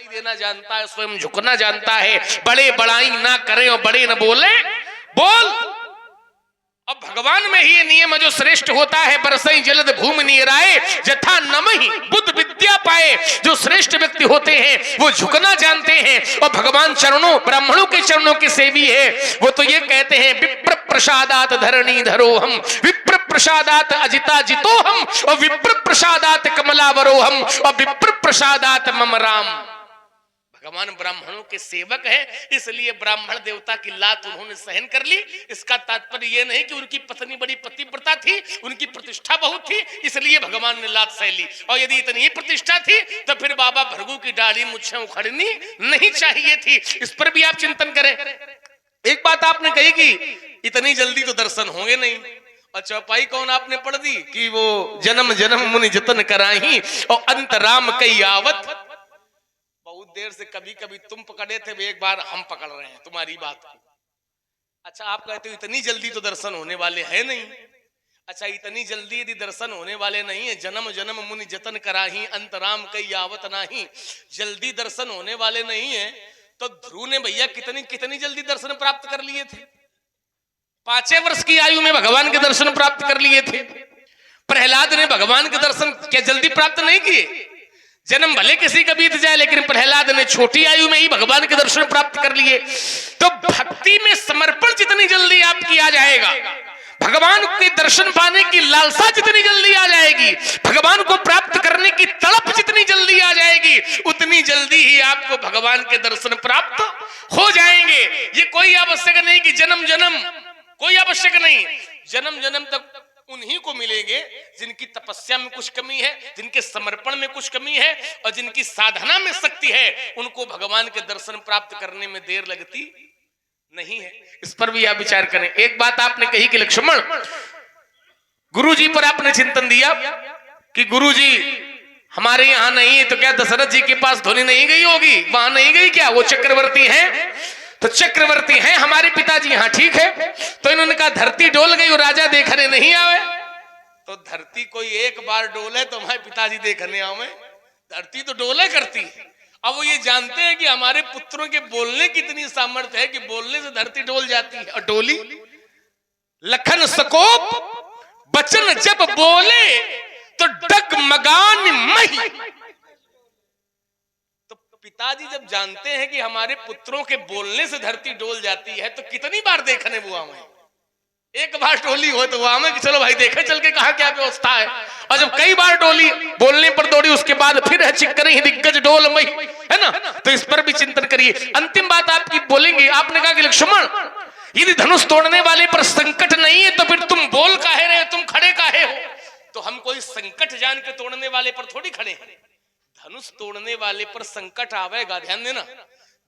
दिखाई देना जानता है, स्वयं झुकना जानता है। बड़े बड़ाई ना करें और बड़े न बोले बोल। अब भगवान में ही ये नियम है, जो श्रेष्ठ होता है बरसई जलद भूमि नीराए जथा नमहि बुद्ध विद्या पाए। जो श्रेष्ठ व्यक्ति होते हैं वो झुकना जानते हैं और भगवान चरणों ब्राह्मणों के चरणों के सेवी है। वो तो ये कहते हैं विप्र प्रसादात धरणी धरोहम, विप्र प्रसादात अजिता जितोहम और विप्र प्रसादात कमलावरोहम और विप्र प्रसादात मम राम। भगवान ब्राह्मणों के सेवक है, इसलिए ब्राह्मण देवता की लात उन्होंने सहन कर ली। इसका तात्पर्य यह नहीं कि उनकी पत्नी बड़ी पतिव्रता थी, उनकी प्रतिष्ठा बहुत थी, इसलिए भगवान ने लात सह ली। और यदि इतनी ही प्रतिष्ठा थी तो फिर बाबा भृगु की दाढ़ी मुझसे उखड़नी नहीं चाहिए थी। इस पर भी आप चिंतन करें। एक बात आपने कही कि इतनी जल्दी तो दर्शन होंगे नहीं, और चौपाई कौन आपने पढ़ दी कि वो जन्म जन्म मुनि जतन कराही और अंत राम कई आवत। बहुत देर से कभी कभी तुम पकड़े थे, एक बार हम पकड़ रहे हैं तुम्हारी बात को। अच्छा, आप कहते हो इतनी जल्दी तो दर्शन होने वाले हैं नहीं। अच्छा, इतनी जल्दी यदि दर्शन होने वाले नहीं है, जन्म जन्म मुनि जतन कराही अंत राम कई आवत नाही, जल्दी दर्शन होने वाले नहीं है, तो ध्रुव ने भैया कितनी कितनी जल्दी दर्शन प्राप्त कर लिए थे। 5 वर्ष की आयु में भगवान के दर्शन प्राप्त कर लिए थे। प्रहलाद ने भगवान के दर्शन क्या जल्दी प्राप्त नहीं किए? जन्म भले किसी का बीत जाए, लेकिन प्रहलाद ने छोटी आयु में ही भगवान के दर्शन प्राप्त कर लिए। तो भक्ति में समर्पण जितनी जल्दी आपकी आ जाएगा, भगवान के दर्शन पाने की लालसा जितनी जल्दी आ जाएगी, भगवान को प्राप्त करने की तड़प जितनी जल्दी आ जाएगी, उतनी जल्दी ही आपको भगवान के दर्शन प्राप्त हो जाएंगे। ये कोई आवश्यक नहीं कि जन्म जन्म, कोई आवश्यक नहीं। जन्म जन्म तक उन्हीं को मिलेंगे जिनकी तपस्या में कुछ कमी है, जिनके समर्पण में कुछ कमी है और जिनकी साधना में शक्ति है। उनको भगवान के दर्शन प्राप्त करने में देर लगती नहीं है। इस पर भी आप विचार करें। एक बात आपने कही कि लक्ष्मण, गुरुजी पर आपने चिंतन दिया कि गुरुजी हमारे यहाँ नहीं है, तो क्या दशरथ जी के पास ध्वनि नहीं गई होगी? वहां नहीं गई क्या? वो चक्रवर्ती हैं, तो चक्रवर्ती हैं हमारे पिताजी यहाँ, ठीक है। तो इन्होंने कहा धरती डोल गई और राजा देखने नहीं आवे। तो धरती कोई एक बार डोले तो हमारे पिताजी देखने आवे? धरती तो डोले करती है। अब वो ये जानते हैं कि हमारे पुत्रों के बोलने की इतनी सामर्थ्य है कि बोलने से धरती डोल जाती है। और डोली लखन सकोप बचन जब बोले तो डगमगान मही। पिताजी जब जानते हैं कि हमारे पुत्रों के बोलने से धरती डोल जाती है, तो कितनी बार देखने वो आवे? एक बार डोली हो तो वो आवे कि चलो भाई देखे चल के कहा क्या व्यवस्था है। और जब कई बार डोली बोलने पर दौड़ी, उसके बाद फिर है चिक्करी दिग्गज डोल मई, है ना। तो इस पर भी चिंतन करिए। अंतिम बात आपकी बोलेंगे, आपने कहा कि लक्ष्मण यदि धनुष तोड़ने वाले पर संकट नहीं है तो फिर तुम बोल काहे रहे, तुम खड़े काहे हो? तो हम कोई संकट जान के तोड़ने वाले पर थोड़ी खड़े हैं। धनुष तोड़ने वाले पर संकट आवेगा, ध्यान देना,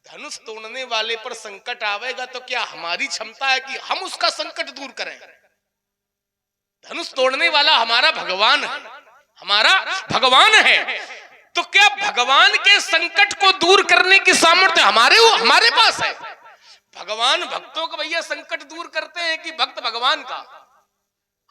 धनुष तोड़ने वाले पर संकट आवेगा तो क्या हमारी क्षमता है कि हम उसका संकट दूर करें? धनुष तोड़ने वाला हमारा भगवान है, हमारा भगवान है। तो क्या भगवान के संकट को दूर करने की सामर्थ्य हमारे पास है? भगवान भक्तों का भैया संकट दूर करते हैं कि भक्त भगवान का?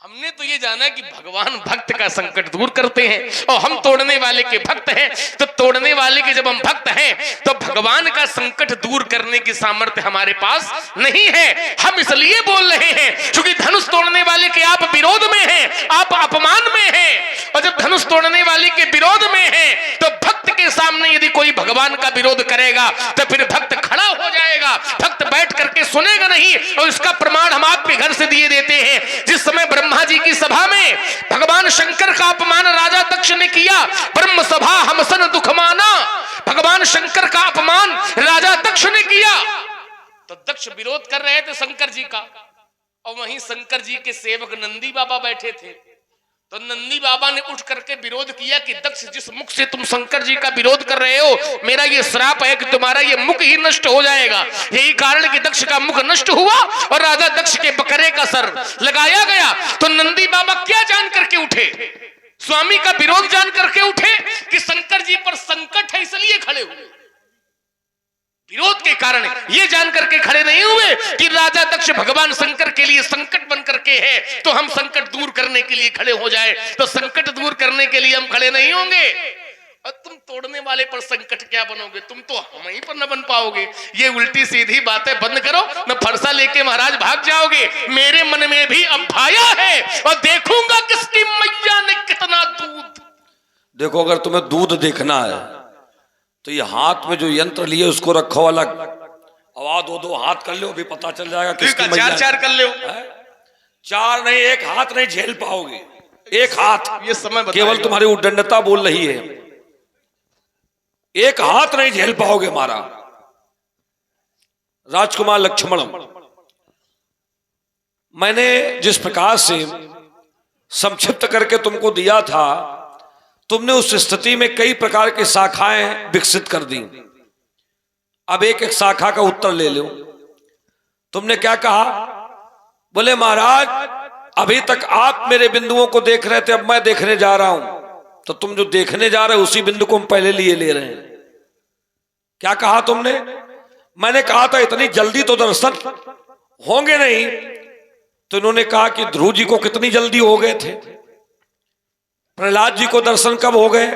हमने तो ये जाना कि भगवान भक्त का संकट दूर करते हैं और हम तोड़ने वाले के भक्त हैं। तो तोड़ने वाले के जब हम भक्त हैं तो भगवान का संकट दूर करने की सामर्थ्य हमारे पास नहीं है। हम इसलिए बोल रहे हैं क्योंकि धनुष तोड़ने वाले के आप विरोध में हैं, आप अपमान में हैं। और जब धनुष तोड़ने वाले के विरोध में हैं तो भक्त के सामने यदि कोई भगवान का विरोध करेगा तो फिर भक्त खड़ा हो जाएगा, भक्त बैठ करके सुनेगा नहीं। और इसका प्रमाण हम आपके घर से दिए देते हैं। जिस समय ब्रह्मा जी की सभा में भगवान शंकर का अपमान राजा दक्ष ने किया, ब्रह्म सभा हमसन दुख माना, भगवान शंकर का अपमान राजा दक्ष ने किया। तो दक्ष विरोध कर रहे थे शंकर जी का, और वहीं शंकर जी के सेवक नंदी बाबा बैठे थे। तो नंदी बाबा ने उठ करके विरोध किया कि दक्ष, जिस मुख से तुम शंकर जी का विरोध कर रहे हो, मेरा ये श्राप है कि तुम्हारा ये मुख ही नष्ट हो जाएगा। यही कारण कि दक्ष का मुख नष्ट हुआ और राजा दक्ष के बकरे का सर लगाया गया। तो नंदी बाबा क्या जान करके उठे? स्वामी का विरोध जान करके उठे कि शंकर जी पर संकट है इसलिए खड़े हुए। विरोध के कारण ये जान करके खड़े नहीं हुए कि राजा दक्ष भगवान शंकर के लिए संकट बन करके है, तो हम संकट दूर करने के लिए खड़े हो जाए। तो संकट दूर करने के लिए हम खड़े नहीं होंगे। और तुम तोड़ने वाले पर संकट क्या बनोगे, तुम तो हम ही पर न बन पाओगे। ये उल्टी सीधी बातें बंद करो, न फरसा लेके महाराज भाग जाओगे। मेरे मन में भी अब भाया है और देखूंगा किसकी मैया ने कितना दूध। देखो, अगर तुम्हें दूध देखना है तो ये हाथ में जो यंत्र लिए उसको रखो अलग, आवाज दो हाथ कर लो, भी पता चल जाएगा किसकी मैया। चार कर लो। चार नहीं, एक हाथ नहीं झेल पाओगे, एक हाथ। ये समय केवल तुम्हारी उद्दंडता बोल रही है, एक हाथ नहीं झेल पाओगे हमारा। राजकुमार लक्ष्मण, मैंने जिस प्रकार से संक्षिप्त करके तुमको दिया था, तुमने उस स्थिति में कई प्रकार की शाखाएं विकसित कर दी। अब एक एक शाखा का उत्तर ले लो। तुमने क्या कहा? बोले महाराज, अभी तक आप मेरे बिंदुओं को देख रहे थे, अब मैं देखने जा रहा हूं। तो तुम जो देखने जा रहे हो उसी बिंदु को हम पहले लिए ले रहे हैं। क्या कहा तुमने? मैंने कहा था इतनी जल्दी तो दर्शन होंगे नहीं। तो इन्होंने कहा कि ध्रुव जी को कितनी जल्दी हो गए थे, प्रहलाद जी को दर्शन कब हो गए?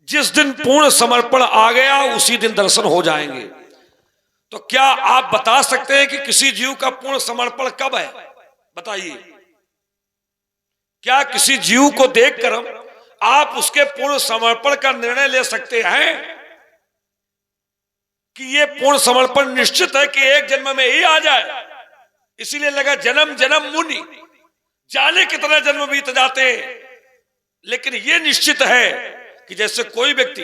जिस दिन पूर्ण समर्पण आ गया उसी दिन दर्शन हो जाएंगे। तो क्या आप बता सकते हैं कि किसी जीव का पूर्ण समर्पण कब है? बताइए। क्या किसी जीव को देखकर आप उसके पूर्ण समर्पण का निर्णय ले सकते हैं कि ये पूर्ण समर्पण निश्चित है कि एक जन्म में ही आ जाए? इसीलिए लगा जन्म जन्म मुनि, जाने कितना जन्म बीत जाते हैं। लेकिन ये निश्चित है कि जैसे कोई व्यक्ति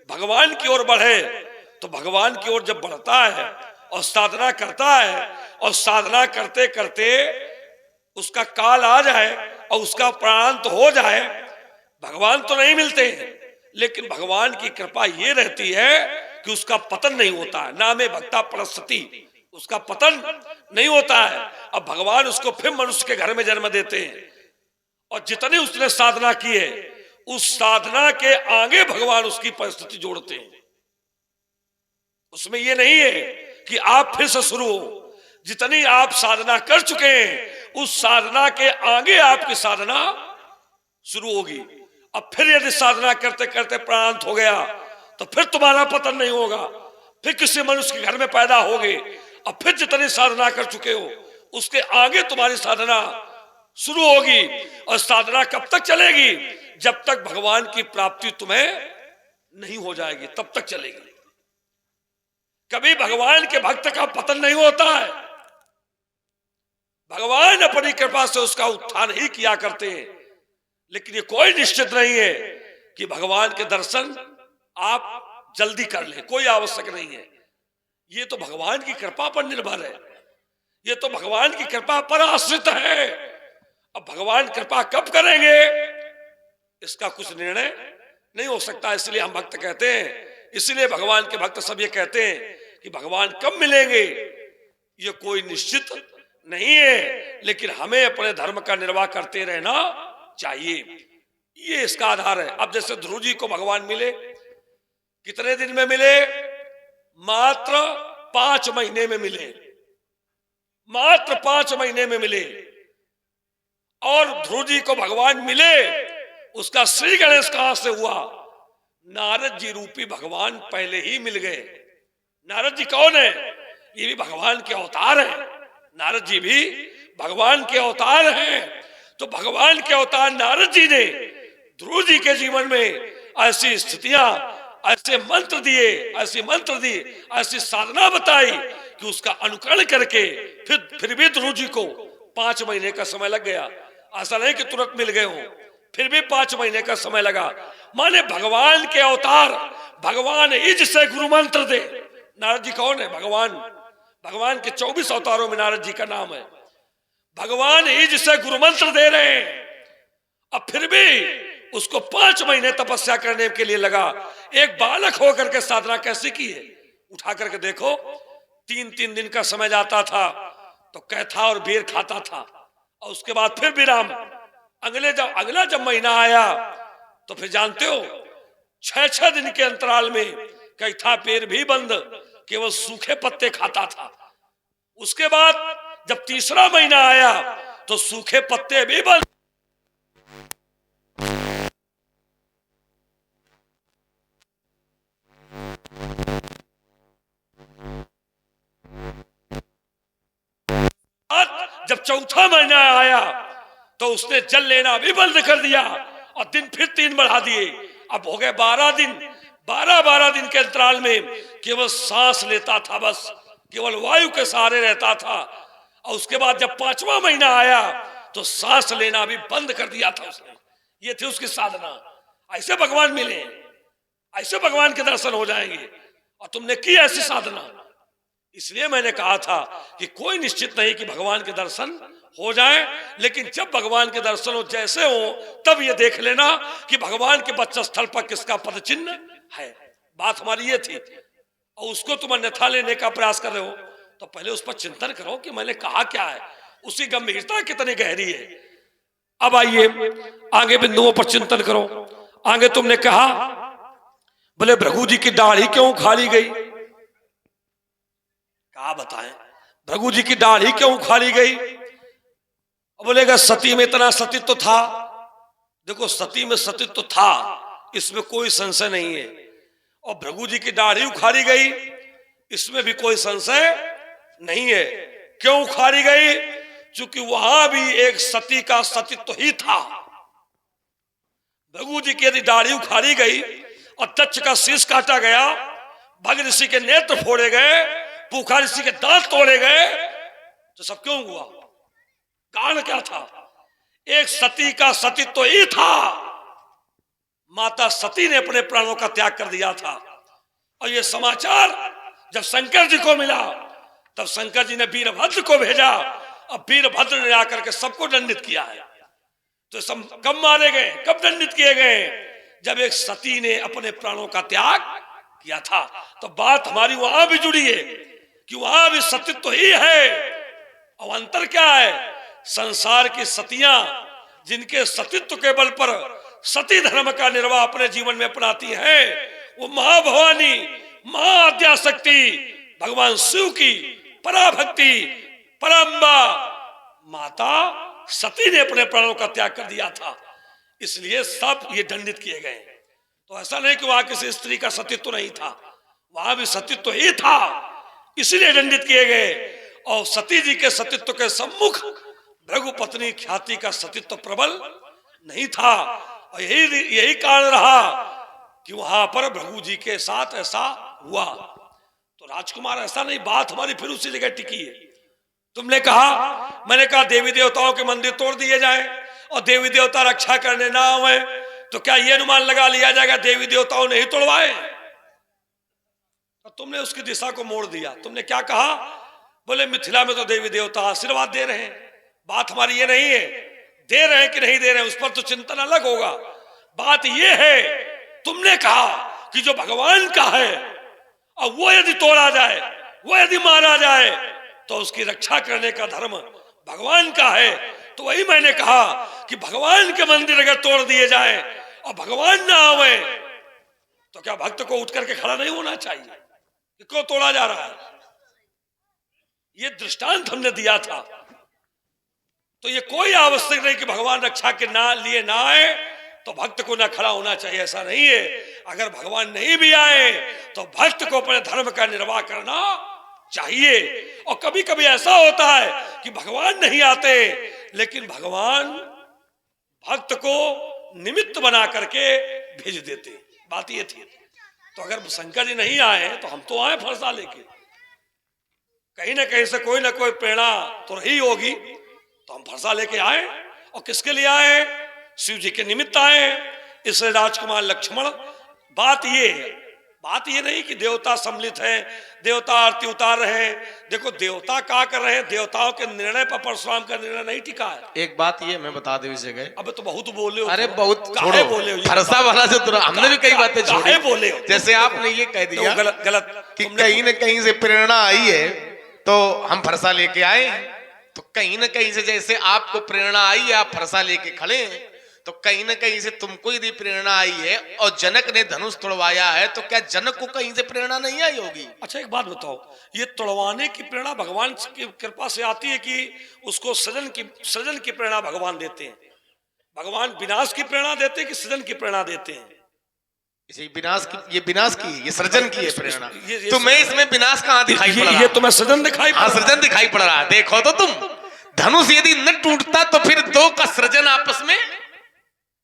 भगवान की ओर बढ़े तो भगवान की ओर जब बढ़ता है और साधना करता है और साधना करते करते उसका काल आ जाए और उसका प्राणांत हो जाए, भगवान तो नहीं मिलते हैं, लेकिन भगवान की कृपा ये रहती है कि उसका पतन नहीं होता है। नामे भक्ता परस्ती, उसका पतन नहीं होता है। अब भगवान उसको फिर मनुष्य के घर में जन्म देते हैं और जितनी उसने साधना की है उस साधना के आगे भगवान उसकी परिस्थिति जोड़ते हैं। उसमें ये नहीं है कि आप फिर से शुरू हो। जितनी आप साधना कर चुके हैं उस साधना के आगे आपकी साधना शुरू होगी। अब फिर यदि साधना करते करते प्राणांत हो गया तो फिर तुम्हारा पतन नहीं होगा, फिर किसी मनुष्य के घर में पैदा होगे। अब फिर जितनी साधना कर चुके हो उसके आगे तुम्हारी साधना शुरू होगी। और साधना कब तक चलेगी? जब तक भगवान की प्राप्ति तुम्हें नहीं हो जाएगी तब तक चलेगी। कभी भगवान के भक्त का पतन नहीं होता है। भगवान अपनी कृपा से उसका उत्थान ही किया करते हैं। लेकिन ये कोई निश्चित नहीं है कि भगवान के दर्शन आप जल्दी कर लें, कोई आवश्यक नहीं है। ये तो भगवान की कृपा पर निर्भर है, ये तो भगवान की कृपा पर आश्रित है। अब भगवान कृपा कब करेंगे इसका कुछ निर्णय नहीं हो सकता। इसलिए हम भक्त कहते हैं, इसलिए भगवान के भक्त सब ये कहते हैं कि भगवान कब मिलेंगे ये कोई निश्चित नहीं है, लेकिन हमें अपने धर्म का निर्वाह करते रहना चाहिए। ये इसका आधार है। अब जैसे ध्रुव जी को भगवान मिले, कितने दिन में मिले? मात्र 5 महीने में मिले, मात्र 5 महीने में मिले। और ध्रुव जी को भगवान मिले, उसका श्री गणेश कहां से हुआ? नारद जी रूपी भगवान पहले ही मिल गए। नारद जी कौन है? ये भी भगवान के अवतार हैं। नारद जी भी भगवान के अवतार हैं। तो भगवान के अवतार नारद जी ने ध्रुव जी के जीवन में ऐसी स्थितियां, ऐसे मंत्र दिए, ऐसी मंत्र दी, ऐसी साधना बताई कि उसका अनुकरण करके फिर भी ध्रुव जी को 5 महीने का समय लग गया। ऐसा नहीं कि तुरंत मिल गए हो, फिर भी 5 महीने का समय लगा। माने भगवान के अवतार, भगवान इज से गुरु मंत्र दे। नारद जी कौन है? भगवान। भगवान के 24 अवतारों में नारद जी का नाम है। भगवान इज से गुरु मंत्र दे रहे हैं। अब फिर भी उसको 5 महीने तपस्या करने के लिए लगा। एक बालक होकर के साधना कैसे की है? उठा करके देखो, 3-3 दिन का समय जाता था तो कैथा और बेर खाता था, और उसके बाद फिर विराम। अगला जब महीना आया तो फिर जानते हो 6-6 दिन के अंतराल में कैथा पेड़ भी बंद, केवल सूखे पत्ते खाता था। उसके बाद जब तीसरा महीना आया तो सूखे पत्ते भी बंद, जब चौथा महीना आया तो उसने जल लेना भी बंद कर दिया और दिन फिर 3 बढ़ा दिए। अब हो गए 12 दिन। 12 दिन के अंतराल में केवल सांस लेता था, बस केवल वायु के सहारे रहता था। और उसके बाद जब 5वां महीना आया तो सांस लेना भी बंद कर दिया था उसने। ये थी उसकी साधना। ऐसे भगवान मिले, ऐसे भगवान के दर्शन हो जाएंगे। और तुमने की ऐसी साधना। इसलिए मैंने कहा था कि कोई निश्चित नहीं कि भगवान के दर्शन हो जाए, लेकिन जब भगवान के दर्शन हो जैसे हो तब ये देख लेना कि भगवान के वक्षस्थल पर किसका पद चिन्ह है। बात हमारी ये थी। और उसको तुम अन्यथा लेने का प्रयास कर रहे हो तो पहले उस पर चिंतन करो कि मैंने कहा क्या है, उसकी गंभीरता कितनी गहरी है। अब आइए आगे बिंदुओं पर चिंतन करो। आगे तुमने कहा बोले भृगु जी की दाढ़ी क्यों उखाड़ी गई? कहा बताएं भृगु जी की दाढ़ी क्यों उखाड़ी गई? बोलेगा सती में इतना सतीत्व था। देखो सती में सतीत्व था, इसमें कोई संशय नहीं है। और भृगु जी की दाढ़ी उखाड़ी गई, इसमें भी कोई संशय नहीं है। क्यों उखाड़ी गई? क्योंकि वहां भी एक सती का सतीत्व ही था। भृगु जी की यदि दाढ़ी उखाड़ी गई और दक्ष का शीश काटा गया, भग ऋषि के नेत्र फोड़े गए, पूखा ऋषि के दांत तोड़े गए, तो सब क्यों हुआ? कारण क्या था? एक सती का सतीत्व ही था। माता सती ने अपने प्राणों का त्याग कर दिया था। और यह समाचार जब शंकर जी को मिला तब शंकर जी ने वीरभद्र को भेजा और वीरभद्र ने आकर के सबको दंडित किया है। तो सब कब मारे गए, कब दंडित किए गए? जब एक सती ने अपने प्राणों का त्याग किया था। तो बात हमारी वहां भी जुड़ी है कि वहां भी सतीत्व ही है। और अंतर क्या है? संसार की सतियां जिनके सतीत्व के बल पर सती धर्म का निर्वाह अपने जीवन में अपनाती हैं, वो महाभवानी, महाआद्याशक्ति भगवान शिव की पराभक्ति परम्बा माता सती ने अपने प्राणों का त्याग कर दिया था। इसलिए सब ये दंडित किए गए। तो ऐसा नहीं कि वहां किसी स्त्री का सतीत्व नहीं था, वहां भी सतीत्व ही था, इसलिए दंडित किए गए। और सती जी के सतीत्व के सम्मुख भृगु पत्नी ख्याति का सतीत्व प्रबल नहीं था। और यही कारण रहा कि वहां पर भृगु जी के साथ ऐसा हुआ। तो राजकुमार ऐसा नहीं, बात हमारी फिर उसी जगह टिकी है। तुमने कहा, मैंने कहा देवी देवताओं के मंदिर तोड़ दिए जाए और देवी देवता रक्षा करने ना आए, तो क्या यह अनुमान लगा लिया जाएगा देवी देवताओं ने ही तोड़वाए? तो तुमने उसकी दिशा को मोड़ दिया। तुमने क्या कहा? बोले मिथिला में तो देवी देवता आशीर्वाद दे रहे हैं। बात हमारी ये नहीं है दे रहे हैं कि नहीं दे रहे हैं, उस पर तो चिंतन अलग होगा। बात ये है, तुमने कहा कि जो भगवान का है और वो यदि तोड़ा जाए, वो यदि मारा जाए, तो उसकी रक्षा करने का धर्म भगवान का है। तो वही मैंने कहा कि भगवान के मंदिर अगर तोड़ दिए जाए और भगवान ना आवे, तो क्या भक्त को उठ करके खड़ा नहीं होना चाहिए कि क्यों तोड़ा जा रहा है? ये दृष्टांत हमने दिया था। तो ये कोई आवश्यक नहीं कि भगवान रक्षा के ना लिए ना आए तो भक्त को ना खड़ा होना चाहिए, ऐसा नहीं है। अगर भगवान नहीं भी आए तो भक्त को अपने धर्म का निर्वाह करना चाहिए। और कभी कभी ऐसा होता है कि भगवान नहीं आते, लेकिन भगवान भक्त को निमित्त बना करके भेज देते। बात ये थी। तो अगर शंकर जी नहीं आए तो हम तो आए फरसा लेके, कहीं ना कहीं से कोई ना कोई प्रेरणा तो रही होगी, तो हम फरसा लेके आए। और किसके लिए आए? शिव जी के निमित्त आए। इसलिए राजकुमार लक्ष्मण, बात ये नहीं कि देवता सम्मिलित हैं, देवता आरती उतार रहे हैं। देखो देवता क्या कर रहे हैं, देवताओं के निर्णय पर परशुराम का निर्णय नहीं टिका है। एक बात ये मैं बता दूं इस जगह। अब तो बहुत बोले हो। अरे बहुत काहे बोले हो? फरसा वाला जो हमने भी कई बातें छोड़ी। बोले हो? जैसे आपने ये कह दिया गलत कि कहीं न कहीं से प्रेरणा आई है तो हम फरसा लेके आए। तो कहीं न कहीं से जैसे आपको प्रेरणा आई है, आप फरसा लेके खड़े हैं, तो कहीं न कहीं से तुमको यदि प्रेरणा आई है और जनक ने धनुष तोड़वाया है, तो क्या जनक को कहीं से प्रेरणा नहीं आई होगी? अच्छा एक बात बताओ, ये तोड़वाने की प्रेरणा भगवान की कृपा से आती है कि उसको सृजन की प्रेरणा भगवान देते हैं? भगवान विनाश की प्रेरणा देते हैं कि सृजन की प्रेरणा देते हैं? ये विनाश की, ये सृजन की है प्रेरणा। तो मैं इसमें विनाश कहाँ दिखाई पड़ रहा है? ये तुम्हें सृजन दिखाई, हाँ सृजन दिखाई पड़ रहा है। देखो तो तुम धनुष यदि न टूटता तो फिर दो का सृजन आपस में,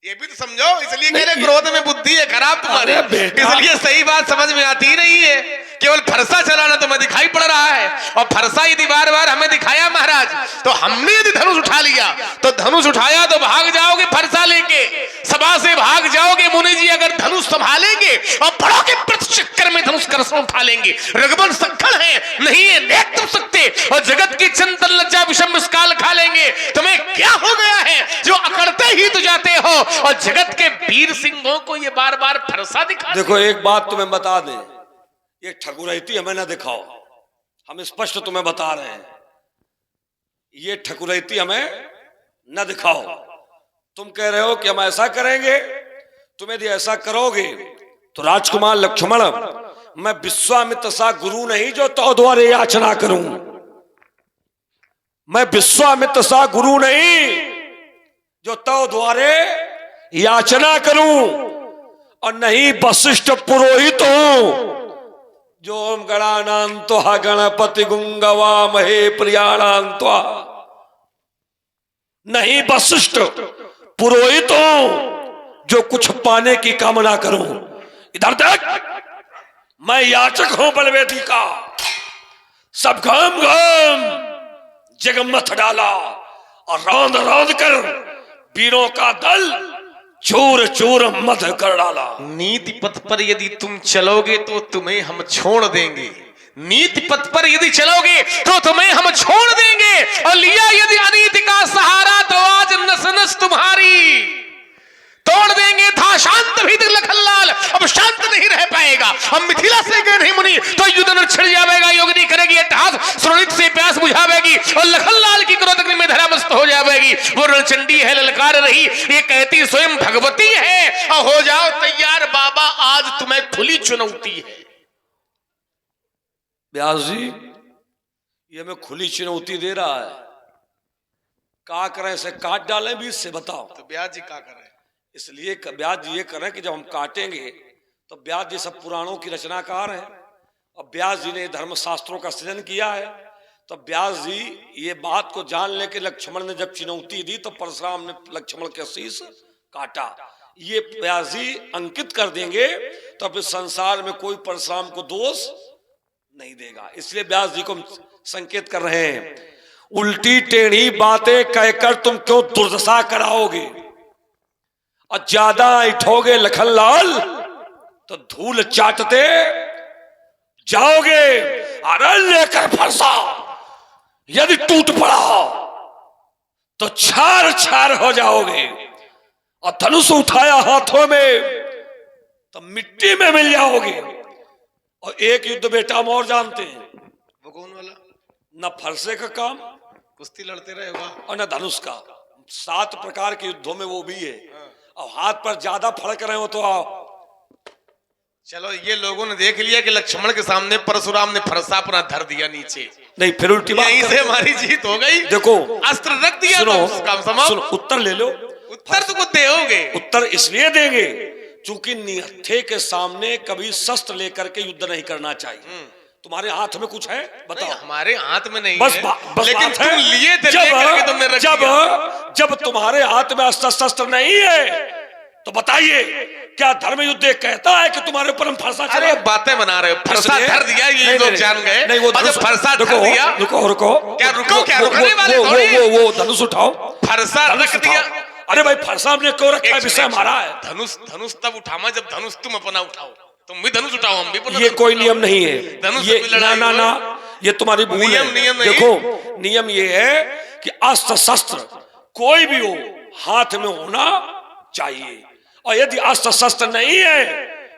ये भी तो समझो। इसलिए कह रहे क्रोध में बुद्धि है खराब तुम्हारी, इसलिए सही बात समझ में आती ही नहीं है। केवल फरसा चलाना तुम्हें दिखाई पड़ रहा है, और फरसा यदि बार बार हमें दिखाया महाराज, तो हमने यदि धनुष उठा लिया तो धनुष उठाया तो भाग जाओगे फरसा लेके, सभा से भाग जाओगे। मुनि जी अगर धनुष संभालेंगे और बड़ों के चक्कर में धनुष करसों उठा लेंगे, रघुवन सखल है नहीं है देख तुम सकते, और जगत की चिंतन लज्जा विषम मुस्काल खा लेंगे। तुम्हें क्या हो गया है जो अकड़ते ही तो जाते हो, और जगत के वीर सिंहों को ये बार बार फरसा दिखा। देखो एक बात तुम्हें बता दें, ये ठकुरैती हमें ना दिखाओ, हम स्पष्ट तुम्हें बता रहे हैं, ये ठकुरैती हमें न दिखाओ। तुम कह रहे हो कि हम ऐसा करेंगे, तुम यदि ऐसा करोगे तो राजकुमार लक्ष्मण मैं विश्वामित्र सा गुरु नहीं जो तो द्वारे याचना करूं, मैं विश्वामित्र सा गुरु नहीं जो तो द्वारे याचना करूं, और नहीं वशिष्ठ पुरोहित हूं जो ओम गणानान्तो गणपति गुंगवा महे प्रियाणान्तो, नहीं वशिष्ठ पुरोहित हूं जो कुछ पाने की कामना करूं। इधर देख, मैं याचक हूं बलवेदी का, सब घाम घाम जगमथ डाला और रौंद रौंद कर वीरों का दल चूर चूर मध कर डाला। नीति पथ पर यदि तुम चलोगे तो तुम्हें हम छोड़ देंगे, नीति पथ पर यदि चलोगे तो तुम्हें हम छोड़ देंगे, और लिया यदि अनीति का सहारा तो आज नस नस तुम्हारी तोड़ देंगे। था शांत भी लखनलाल, अब शांत नहीं रह पाएगा। हम मिथिला से गए नहीं मुनि तो युद्ध छिड़ जाएगा, योगिनी करेगी अट्टहास, सुरलित से प्यास बुझावेगी, और लखनलाल की क्रोध अग्नि में धरामस्त हो जाएगी। वो रणचंडी है ललकार रही, ये कहती स्वयं भगवती है, और हो जाओ तैयार बाबा आज तुम्हें खुली चुनौती है। व्यास जी ये हमें खुली चुनौती दे रहा है, क्या करें, इसे काट डालें बीच से, बताओ। तो ब्याज जी क्या करें? इसलिए व्यास जी ये करें कि जब हम काटेंगे तो व्यास जी सब पुराणों की रचनाकार हैं, और व्यास जी ने धर्मशास्त्रों का सृजन किया है, तो व्यास जी ये बात को जान लेके लक्ष्मण ने जब चुनौती दी तो परशुराम ने लक्ष्मण के शीश काटा। ये व्यास जी अंकित कर देंगे तो अब इस संसार में कोई परशुराम को दोष नहीं देगा। इसलिए व्यास जी को हम संकेत कर रहे हैं, उल्टी टेढ़ी बातें कहकर तुम क्यों दुर्दशा कराओगे, और ज्यादा इठोगे लखनलाल तो धूल चाटते जाओगे। अरे लेकर फरसा यदि टूट पड़ा तो छार छार हो जाओगे, और धनुष उठाया हाथों में तो मिट्टी में मिल जाओगे। और एक युद्ध बेटा हम और जानते हैं, वो कौन वाला? न फरसे का काम, कुश्ती लड़ते रहेगा, और न धनुष का। 7 प्रकार के युद्धों में वो भी है। अब हाथ पर ज्यादा फड़क रहे हो तो आओ। चलो ये लोगों ने देख लिया कि लक्ष्मण के सामने परशुराम ने फरसा अपना धर दिया नीचे, नहीं फिर उल्टी बात यहीं से हमारी जीत हो गई। देखो अस्त्र रख दिया, सुनो, तो काम समाप्त। सुनो, उत्तर ले लो। उत्तर तो कुछ दोगे, उत्तर इसलिए देंगे चूंकि निहत्थे के सामने कभी शस्त्र लेकर के युद्ध नहीं करना चाहिए। तुम्हारे हाथ में कुछ है बताओ? हमारे हाथ में नहीं बस है, बस लेकिन बात तुम है, लिए थे, लेकर के तुमने रख दिया। जब तुम्हारे हाथ में अस्त्र शस्त्र नहीं है तो बताइए क्या धर्म युद्ध कहता है कि तुम्हारे ऊपर हम फरसा अरे बातें बना रहे हो, फरसा धर दिया ये लोग जान गए। नहीं वो जब फरसा धर दिया, रुको क्या रुको, क्या रुकने वाले थोड़ी। वो धनुष उठाओ, फरसा रख दिया। अरे भाई फरसा हमने क्यों रखा है, विषय हमारा है। धनुष तब उठामा जब धनुष तुम अपना उठाओ, तुम भी धनुष उठाओ, हम भी अपना। ये कोई नियम नहीं है, ये ना ये तुम्हारी भूल है। नियम देखो नियम ये है कि अस्त्र शस्त्र कोई भी हो हाथ में होना चाहिए, और यदि अस्त्र शस्त्र नहीं है,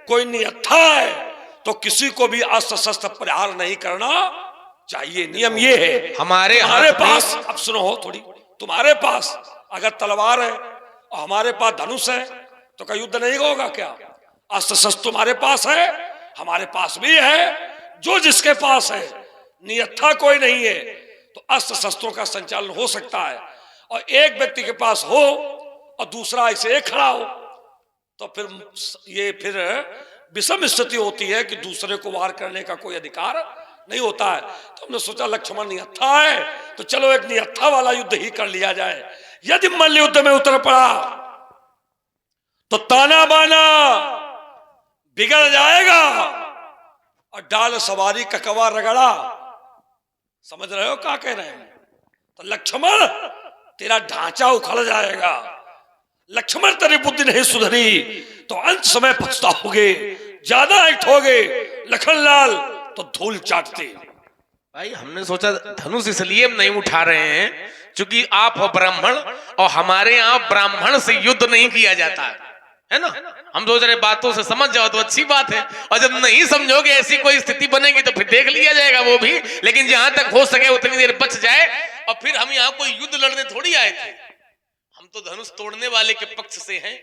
कोई निहत्था है, तो किसी को भी अस्त्र शस्त्र प्रहार नहीं करना चाहिए। नियम ये है। हमारे पास, अब सुनो हो थोड़ी, तुम्हारे पास अगर तलवार है और हमारे पास धनुष है तो क्या युद्ध नहीं होगा क्या? अस्त्र शस्त्र तुम्हारे पास है, हमारे पास भी है, जो जिसके पास है, निहत्था कोई नहीं है, तो अस्त्र शस्त्रों का संचालन हो सकता है। और एक व्यक्ति के पास हो और दूसरा ऐसे एक खड़ा हो तो फिर विषम स्थिति होती है कि दूसरे को वार करने का कोई अधिकार नहीं होता है। तो हमने सोचा लक्ष्मण निहत्था है तो चलो एक निहत्था वाला युद्ध ही कर लिया जाए। यदि मल्ल युद्ध में उतर पड़ा तो ताना बाना बिगड़ जाएगा और डाल सवारी का कवा रगड़ा। समझ रहे हो क्या कह रहे हैं? तो लक्ष्मण तेरा ढांचा उखड़ जाएगा, लक्ष्मण तेरी बुद्धि नहीं सुधरी तो अंत समय पछताओगे, ज्यादा ऐठोगे लखनलाल तो धूल चाटते। भाई हमने सोचा धनुष इसलिए हम नहीं उठा रहे हैं क्योंकि आप हो ब्राह्मण और हमारे यहाँ ब्राह्मण से युद्ध नहीं किया जाता है ना। हम सोच रहे बातों से समझ जाओ तो अच्छी बात है, और जब नहीं समझोगे ऐसी कोई स्थिति बनेगी तो फिर देख लिया जाएगा वो भी, लेकिन जहां तक हो सके उतनी देर बच जाए। और फिर हम यहाँ कोई युद्ध लड़ने थोड़ी आए थे, हम तो धनुष तोड़ने वाले के पक्ष से हैं।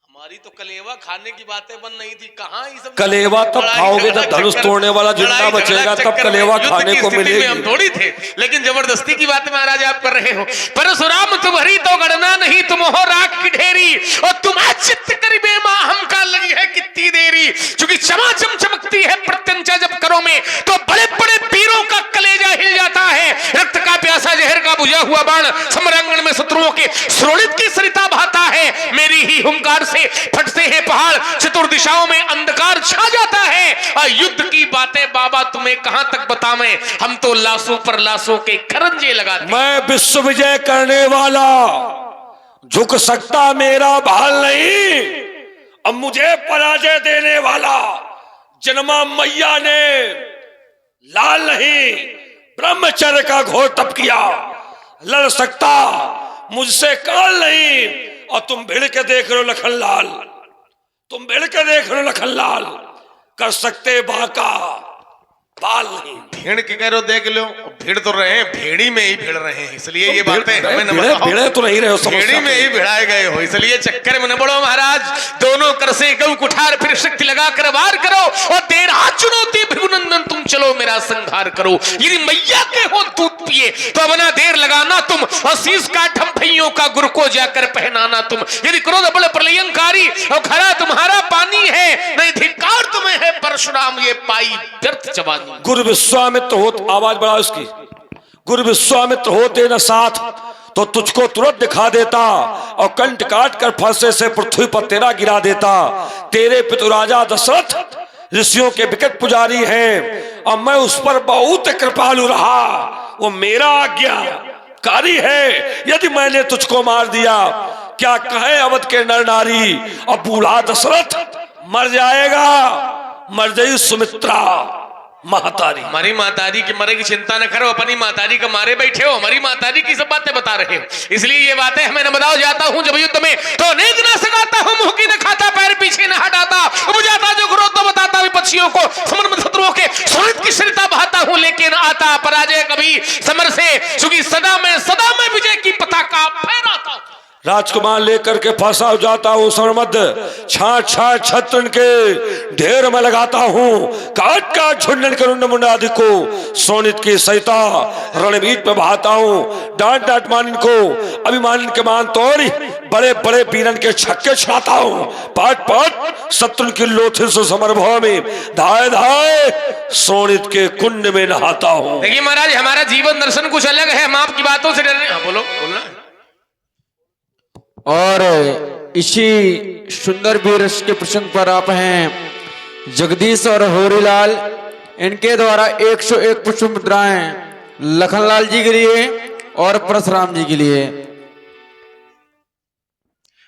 हमारी तो कलेवा खाने की बातें बन नहीं थी, कहाँ ये सब कलेवा तब खाओगे जब धनुष तोड़ने वाला जिंदा बचेगा, तब कलेवा खाने को मिलेगी। हम थोड़ी थे, लेकिन जबरदस्ती की बात महाराज आप कर रहे हो। परशुराम तुम्हारी तो गणना नहीं, तुम हो राख की ढेरी और तुम चित्त करीबे मां हमका लगी है कितनी देरी। क्योंकि चमाचम चमकती है प्रत्यंचा जब करो में तो बड़े बड़े पीरों का कलेजा हिल जाता है। रक्त का प्यासा जहर का बुझा हुआ बाण समरांगण में शत्रुओं के श्रोणित की सरिता बहाता है। मेरी ही हुंकार से फटते हैं पहाड़, चतुर्दिशाओं में अंधकार छा जाता है। और युद्ध की बातें बाबा तुम्हें कहां तक बतावें, हम तो लाशों पर लाशों के खरंजे लगाते। मैं विश्व विजय करने वाला, झुक सकता मेरा भाल नहीं। अब मुझे पराजय देने वाला जन्मा मैया ने लाल नहीं ब्रह्मचर्य का घोर तप किया। लड़ सकता मुझसे काल नहीं। और तुम भिड़ के देख रहे हो लखनलाल, तुम भिड़ के देख रहे हो लखनलाल, कर सकते बाका बाल नहीं। भीड़ के कह रहे हो देख लो, भीड़ तो रहे हैं, भेड़ी में ही भिड़ रहे हैं, इसलिए ये बातें हमें न बताओ। भिड़े तो नहीं रहे हो, भेड़ी में ही भिड़ाए गए हो, इसलिए चक्कर में न पड़ो महाराज। दोनों कर से गौ कुठार फिर शक्ति लगा कर वार करो और देर आ चुनौती भृगुनंदन तुम चलो मेरा संहार करो। यदि मैया के हो दूध पिए तो अपना देर लगाना तुम, और शीश काट हम भैयों का गुरु को जाकर पहनाना तुम। यदि क्रोध बल प्रलयंकारी और खरा तुम्हारा पानी है, नहीं धिक्कार तुम्हें है परशुराम ये पाई व्यर्थ जवानी। गुरु विश्वामित्र होते, आवाज बढ़ाओ इसकी, गुरु विश्वामित्र होते न साथ तो तुझको तुरंत दिखा देता और कंठ काट कर फंसे से पृथ्वी पर तेरा गिरा देता। तेरे पितु राजा दशरथ ऋषियों के विकट पुजारी हैं और मैं उस पर बहुत कृपालु रहा, वो मेरा आज्ञाकारी है। यदि मैंने तुझको मार दिया क्या कहे अवध के नर नारी, और बूढ़ा दशरथ मर जाएगा, मर जाई सुमित्रा महतारी। हमारी मातारी की मरे की चिंता न करो, अपनी मातारी का मारे बैठे हो, हमारी मातारी की सब बातें बता रहे हो, इसलिए ये बातें हमें न बताओ। जाता हूं जब युद्ध में तो नेक न सकाता हूं, मुंह की न खाता, पैर पीछे न हटाता, बुझाता जो क्रोध तो बताता विपक्षियों को, समर में शत्रुओं के सुनित की सरिता बहाता हूं, लेकिन आता पराजय कभी समर से, क्योंकि सदा मैं विजय की पताका फहराता हूं। राजकुमार लेकर के फंसा जाता हूँ समरमध्य, छाट छाट छत्रन के ढेर में लगाता हूँ, काट काट झुंडन के रुंड मुंड आदि को सोनित की सहिता रणभीत में बहाता हूँ। डांट डांट मानिन को अभिमानिन के मान तोड़ी, बड़े बड़े वीरन के छक्के छुड़ाता हूँ। पाट पाट शत्रुन की लोथे से समरभव में धाए धाए सोनित के कुंड में नहाता हूँ। देखिए महाराज हमारा जीवन दर्शन कुछ अलग है, हम आपकी बातों से डर रहे हैं। बोलो बोलना। और इसी सुंदर वीर के प्रसंग पर आप हैं जगदीश और होरीलाल, इनके द्वारा 101 पुष्प मुद्राएं लखनलाल जी के लिए और परशुराम जी के लिए।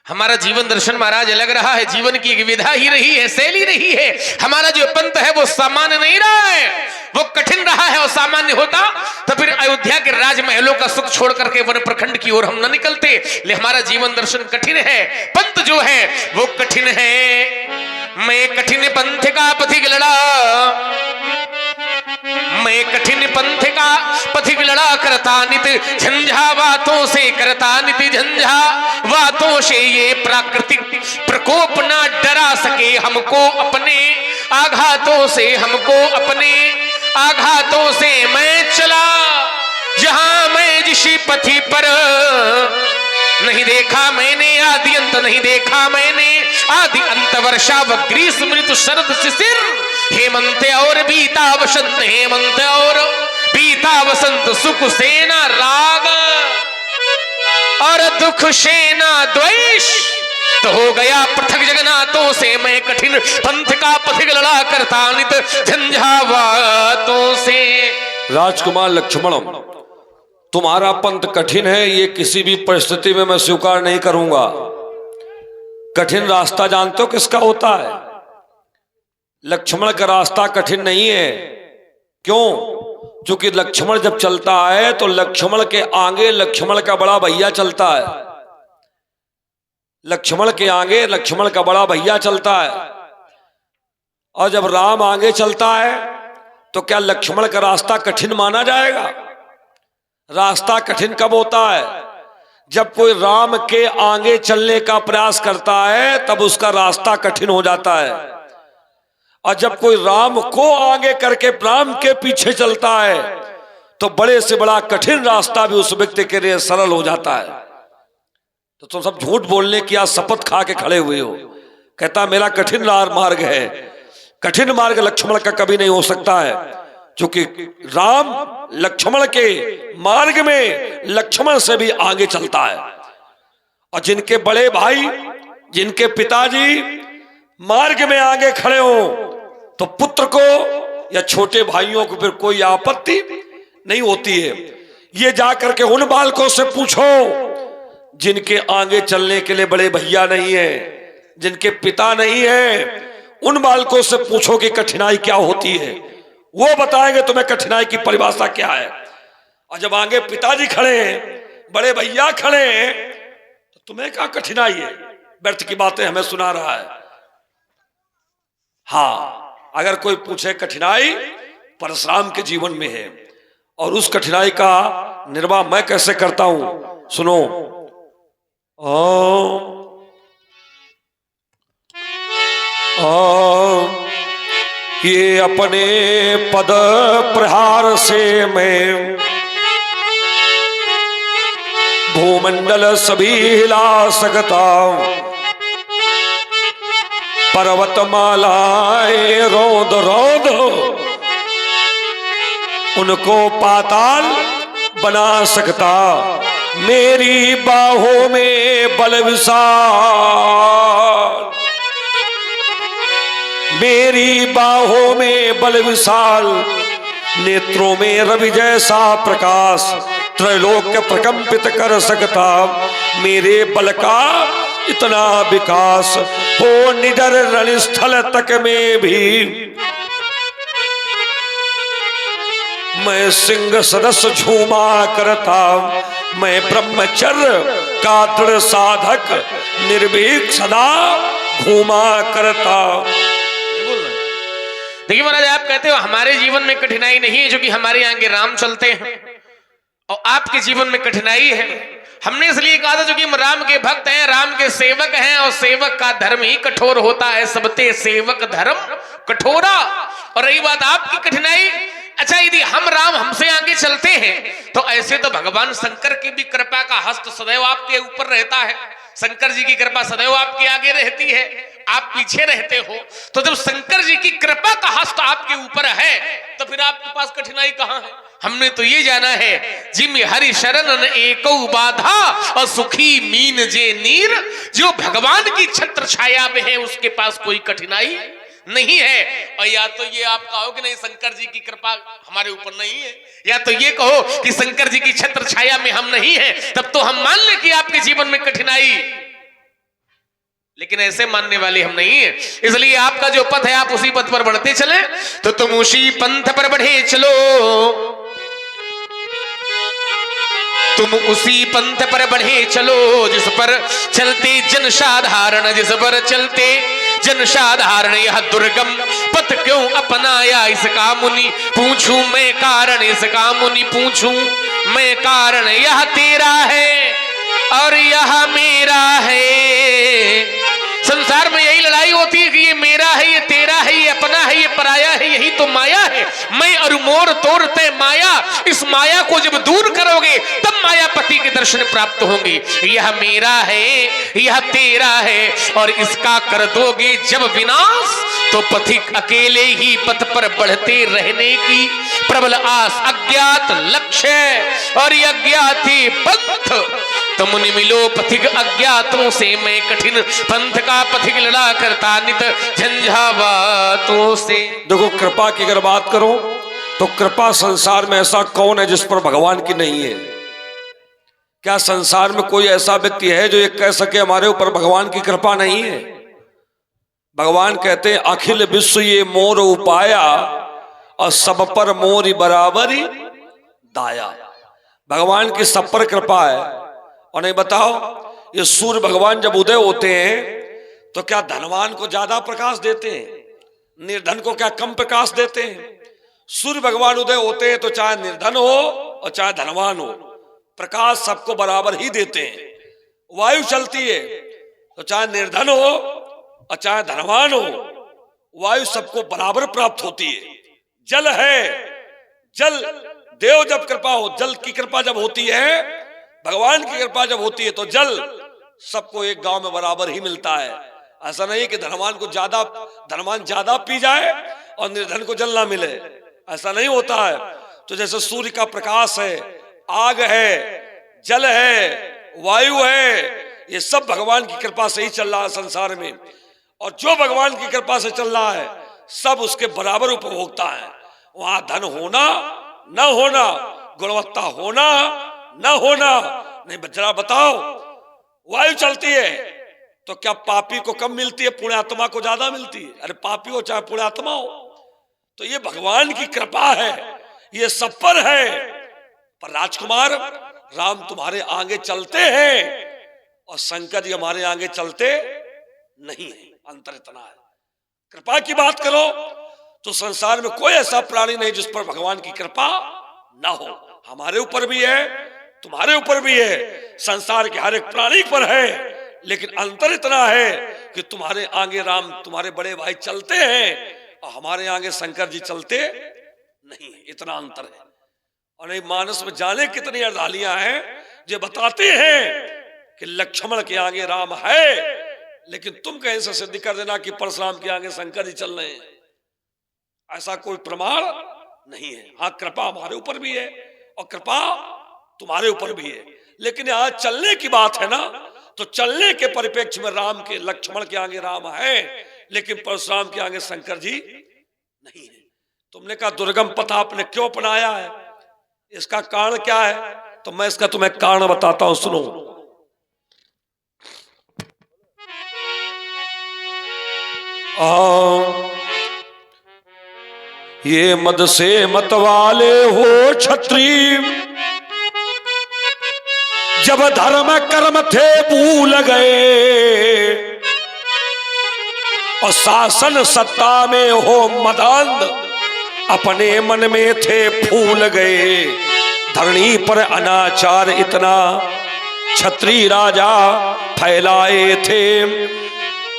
हमारा जीवन दर्शन महाराज अलग रहा है, जीवन की एक विधा ही रही है, शैली रही है। हमारा जो पंथ है वो सामान्य नहीं रहा है, वो कठिन रहा है। और सामान्य होता तो फिर अयोध्या के राजमहलों का सुख छोड़ करके वन प्रखंड की ओर हम न निकलते। ले हमारा जीवन दर्शन कठिन है, पंथ जो है वो कठिन है। मैं कठिन पंथ का पथिक लड़ा, मैं कठिन पंथ का पथिक लड़ा, करता नित झंझा बातों से, करता नित झंझा बातों से। ये प्राकृतिक प्रकोप ना डरा सके हमको अपने आघातों से, हमको अपने आघातों से। मैं चला जहां मैं जिस पथी पर, नहीं देखा मैंने आदि अंत, नहीं देखा मैंने आदि अंत। वर्षा व ग्रीष्म ऋतु शरद शिशिर हेमंत और बीता वसंत, हेमंत और बीता वसंत, सुख सेना राग और दुख सेना द्वेष, तो हो गया पृथक जगन्नाथों से मैं कठिन पंथ का पथिक लड़ा करता नित झंझावातों से। राजकुमार लक्ष्मण, तुम्हारा पंथ कठिन है, ये किसी भी परिस्थिति में मैं स्वीकार नहीं करूंगा। कठिन रास्ता जानते हो किसका होता है? लक्ष्मण का रास्ता कठिन नहीं है। क्यों? क्योंकि लक्ष्मण जब चलता है तो लक्ष्मण के आगे लक्ष्मण का बड़ा भैया चलता है। लक्ष्मण के आगे लक्ष्मण का बड़ा भैया चलता है। और जब राम आगे चलता है तो क्या लक्ष्मण का रास्ता कठिन माना जाएगा? रास्ता कठिन कब होता है? जब कोई राम के आगे चलने का प्रयास करता है तब उसका रास्ता कठिन हो जाता है। और जब कोई राम को आगे करके राम के पीछे चलता है तो बड़े से बड़ा कठिन रास्ता भी उस व्यक्ति के लिए सरल हो जाता है। तो तुम सब झूठ बोलने की आज शपथ खा के खड़े हुए हो। कहता मेरा कठिन मार्ग है। कठिन मार्ग लक्ष्मण का कभी नहीं हो सकता है, क्योंकि राम लक्ष्मण के मार्ग में लक्ष्मण से भी आगे चलता है। और जिनके बड़े भाई, जिनके पिताजी मार्ग में आगे खड़े हो तो पुत्र को या छोटे भाइयों को फिर कोई आपत्ति नहीं होती है। ये जाकर के उन बालकों से पूछो जिनके आगे चलने के लिए बड़े भैया नहीं है, जिनके पिता नहीं है। उन बालकों से पूछो कि कठिनाई क्या होती है, वो बताएंगे तुम्हें कठिनाई की परिभाषा क्या है। और जब आगे पिताजी खड़े हैं, बड़े भैया खड़े हैं, तो तुम्हें क्या कठिनाई है? व्यर्थ की बातें हमें सुना रहा है। हाँ, अगर कोई पूछे कठिनाई परशुराम के जीवन में है, और उस कठिनाई का निर्वाह मैं कैसे करता हूं, सुनो। ये अपने पद प्रहार से मैं भूमंडल सभी हिला सकता हूं। पर्वतमालाएं रोद रोद उनको पाताल बना सकता। मेरी बाहों में बल विशाल, मेरी बाहों में बल विशाल, नेत्रों में रवि जैसा प्रकाश, त्रैलोक्य प्रकंपित कर सकता। मेरे बल का इतना विकास हो निडर रणस्थल तक में भी मैं सिंह सदस्य झूमा करता। मैं ब्रह्मचर्य का दृढ़ साधक निर्भीक सदा घूमा करता। देखिए महाराज, आप कहते हो हमारे जीवन में कठिनाई नहीं है, जो कि हमारे आगे राम चलते हैं, और आपके जीवन में कठिनाई है। हमने इसलिए कहा था जो कि हम राम के भक्त हैं, राम के सेवक हैं, और सेवक का धर्म ही कठोर होता है। सबते सेवक धर्म कठोरा। और रही बात आपकी कठिनाई, अच्छा यदि हम राम हमसे आगे चलते हैं तो ऐसे तो भगवान शंकर की भी कृपा का हस्त सदैव आपके ऊपर रहता है। शंकर जी की कृपा सदैव आपके आगे रहती है, आप पीछे रहते हो। तो जब शंकर जी की कृपा का हस्त आपके ऊपर है तो फिर आपके पास कठिनाई कहां है? हमने तो ये जाना है, जिम हरि शरण एको बाधा और सुखी मीन जे नीर। जो भगवान की छत्र छाया में है उसके पास कोई कठिनाई नहीं है। और या तो ये आप कहो कि नहीं शंकर जी की कृपा हमारे ऊपर नहीं है, या तो ये कहो कि शंकर जी की छत्र छाया में हम नहीं है, तब तो हम मान ले कि आपके जीवन में कठिनाई। लेकिन ऐसे मानने वाले हम नहीं है, इसलिए आपका जो पथ है आप उसी पथ पर बढ़ते चले। तो तुम उसी पंथ पर बढ़े चलो, तुम उसी पंथ पर बढ़े चलो जिस पर चलते जनसाधारण, जिस पर चलते जनसाधारण। यह दुर्गम पथ क्यों अपनाया इसका मुनि पूछूं मैं कारण, इसका मुनि पूछूं मैं कारण। यह तेरा है और यह मेरा है, संसार संसार में यही लड़ाई होती है कि ये मेरा है, ये तेरा है, ये अपना है, ये पराया है, यही तो माया है। मैं और मोर तोड़ते माया, इस माया को जब दूर करोगे तब मायापति के दर्शन प्राप्त होंगे। यह मेरा है, यह तेरा है, और इसका कर दोगे जब विनाश तो पथिक अकेले ही पथ पर बढ़ते रहने की प्रबल आस। अज्ञात लक्ष्य और अज्ञाती पंथ, तुम मिलो पथिक अज्ञातों से, मैं कठिन पंथ का पथिक लड़ा करता नित झंझावातों से। देखो, कृपा की अगर बात करो तो कृपा संसार में ऐसा कौन है जिस पर भगवान की नहीं है? क्या संसार में कोई ऐसा व्यक्ति है जो ये कह सके हमारे ऊपर भगवान की कृपा नहीं है? भगवान कहते हैं अखिल विश्व ये मोर उपाया और सब पर मोरी बराबरी दाया। भगवान की सब पर कृपा है। और नहीं बताओ, ये सूर्य भगवान जब उदय होते हैं तो क्या धनवान को ज्यादा प्रकाश देते हैं? निर्धन को क्या कम प्रकाश देते हैं? सूर्य भगवान उदय होते हैं तो चाहे निर्धन हो और चाहे धनवान हो, प्रकाश सबको बराबर ही देते हैं। वायु चलती है तो चाहे निर्धन हो और चाहे धनवान हो, वायु सबको बराबर प्राप्त होती है। जल है, जल देव जब कृपा हो, जल की कृपा जब होती है, भगवान की कृपा जब होती है तो जल सबको एक गांव में बराबर ही मिलता है। ऐसा नहीं कि धनवान ज्यादा पी जाए और निर्धन को जल ना मिले, ऐसा नहीं होता है। तो जैसे सूर्य का प्रकाश है, आग है, जल है, वायु है, ये सब भगवान की कृपा से ही चल रहा है संसार में। और जो भगवान की कृपा से चल रहा है सब उसके बराबर उपभोक्ता है। वहां धन होना न होना, गुणवत्ता होना न होना, नहीं जरा बताओ, वायु चलती है तो क्या पापी को कम मिलती है, पुण्यात्मा को ज्यादा मिलती है? अरे पापी हो चाहे पुण्यात्मा हो, तो ये भगवान की कृपा है, ये सब पर है। पर राजकुमार, राम तुम्हारे आगे चलते हैं और शंकर जी हमारे आगे चलते नहीं है। अंतर इतना है। कृपा की बात करो तो संसार में कोई ऐसा प्राणी नहीं जिस पर भगवान की कृपा ना हो। हमारे ऊपर भी है, तुम्हारे ऊपर भी है, संसार के हर एक प्राणी पर है। लेकिन अंतर इतना है कि तुम्हारे आगे राम, तुम्हारे बड़े भाई चलते हैं और हमारे आगे शंकर जी चलते नहीं है। इतना अंतर है। और नहीं, मानस में जाने कितनी अर्धालियां हैं जो बताते हैं कि लक्ष्मण के आगे राम है, लेकिन तुम कहीं से सिद्ध कर देना कि परशुराम के आगे शंकर जी चल रहे हैं, ऐसा कोई प्रमाण नहीं है। हाँ, कृपा हमारे ऊपर भी है और कृपा तुम्हारे ऊपर भी है। लेकिन यहाँ चलने की बात है ना, तो चलने के परिप्रेक्ष्य में राम के, लक्ष्मण के आगे राम है, लेकिन परशुराम के आगे शंकर जी नहीं है। तुमने कहा दुर्गम पथ आपने क्यों अपनाया है, इसका कारण क्या है? तो मैं इसका तुम्हें कारण बताता हूं, सुनो। ये मद से मत वाले हो क्षत्रिय, जब धर्म कर्म थे भूल गए, और शासन सत्ता में हो मदांध, अपने मन में थे फूल गए। धरणी पर अनाचार इतना क्षत्रिय राजा फैलाए थे,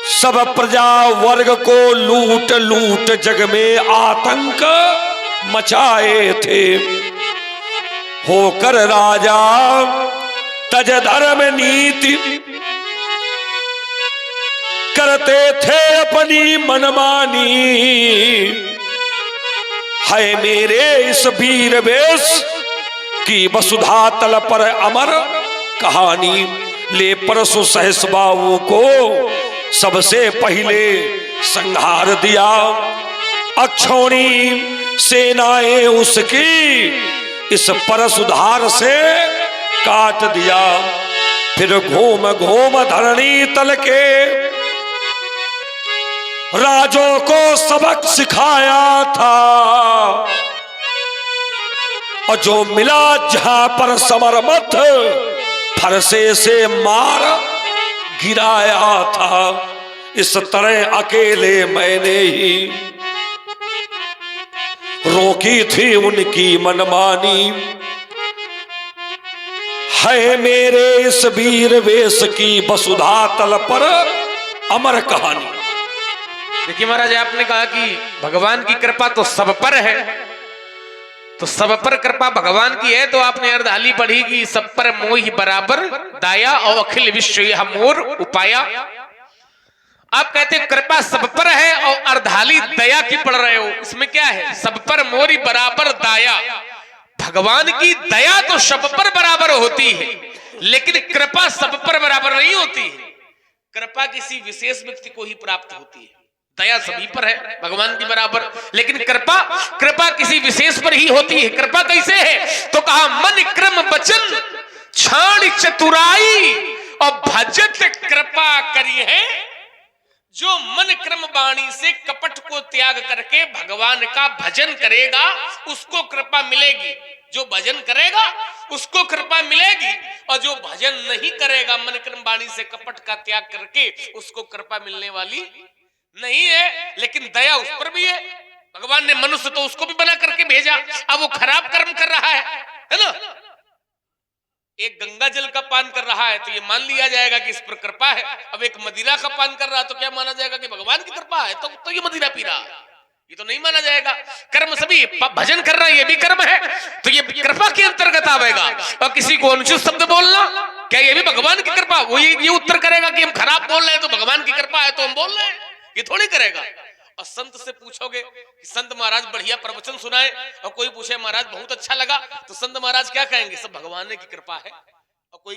सब प्रजा वर्ग को लूट लूट जग में आतंक मचाए थे। होकर राजा तज धर्म नीति, करते थे अपनी मनमानी। है मेरे इस वीर वेश की वसुधा तल पर अमर कहानी। ले परसु सहस बाबू को सबसे पहले संहार दिया, अक्षौणी सेनाएं उसकी इस परसुधार से काट दिया। फिर घूम घूम धरणी तल के राजों को सबक सिखाया था, और जो मिला जहां पर समरमथ फरसे से मार गिराया था। इस तरह अकेले मैंने ही रोकी थी उनकी मनमानी। है मेरे इस वीर वेश की वसुधा तल पर अमर कहानी। देखिए महाराज, आपने कहा कि भगवान की कृपा तो सब पर है, तो सब पर कृपा भगवान की है, तो आपने अर्धाली पढ़ी कि सब पर मोहि बराबर दाया और अखिल विश्व यह मोर उपाया। आप कहते कृपा सब पर है और अर्धाली दया की पढ़ रहे हो, इसमें क्या है? सब पर मोरी बराबर दाया। भगवान की दया तो सब पर बराबर होती है, लेकिन कृपा सब पर बराबर नहीं होती है। कृपा किसी विशेष व्यक्ति को ही प्राप्त होती है, दया सभी पर है भगवान की बराबर, लेकिन कृपा किसी विशेष पर ही होती है। कृपा कैसे है? तो कहा मन क्रम वचन छाण चतुराई और भजत कृपा करी है। जो मन क्रम वाणी से कपट को त्याग करके भगवान का भजन करेगा उसको कृपा मिलेगी। जो भजन करेगा उसको कृपा मिलेगी, और जो भजन नहीं करेगा मन क्रम वाणी से कपट का त्याग करके उसको कृपा मिलने वाली नहीं है। लेकिन दया उस पर भी है। भगवान ने मनुष्य तो उसको भी बना करके भेजा, अब वो खराब कर्म कर रहा है ना। एक गंगा जल का पान कर रहा है तो ये मान लिया जाएगा कि इस पर कृपा है। अब एक मदिरा का पान कर रहा है तो क्या माना जाएगा कि भगवान की कृपा है? तो ये मदिरा पी रहा है, ये तो नहीं माना जाएगा। कर्म सभी, भजन कर रहा है ये भी कर्म है, तो ये कृपा के अंतर्गत आएगा। और किसी को अनुचित शब्द बोलना, क्या ये भी भगवान की कृपा? वो ये उत्तर करेगा कि हम खराब बोल रहे हैं तो भगवान की कृपा है तो हम बोल रहे हैं, ये थोड़ी करेगा। और संत से पूछोगे कि संत महाराज बढ़िया प्रवचन सुनाए, और कोई पूछे महाराज बहुत अच्छा लगा, तो संत महाराज क्या कहेंगे? सब भगवान की कृपा है। और कोई